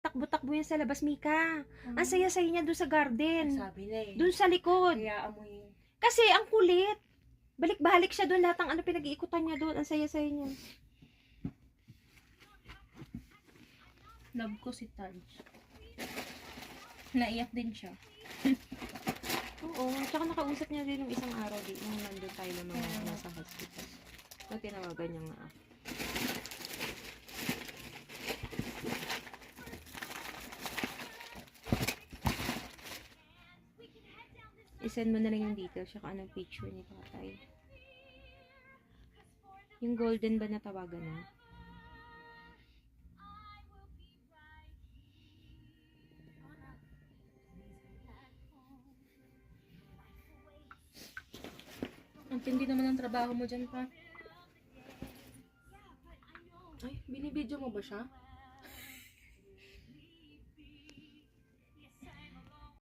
nagtakbo-takbo yan sa labas, Mika. Ang saya-saya niya doon sa garden. Sabi na eh. Doon sa likod. Kaya amoy. Kasi ang kulit. Balik-balik siya doon. Lahat ng ano pinag-iikutan niya doon. Ang saya-saya niya. Love ko si Taj. Naiyak din siya. Oo. Tsaka nakausap niya din yung isang araw din. Nung nandun tayo na mga nasa hospital. So, tinawagan niya nga ako. I-send mo na lang yung details tsaka anong picture ni tatay. Yung golden ba natawagan na? Ang tindi naman ang trabaho mo dyan pa. Ay, binibidyo mo ba siya?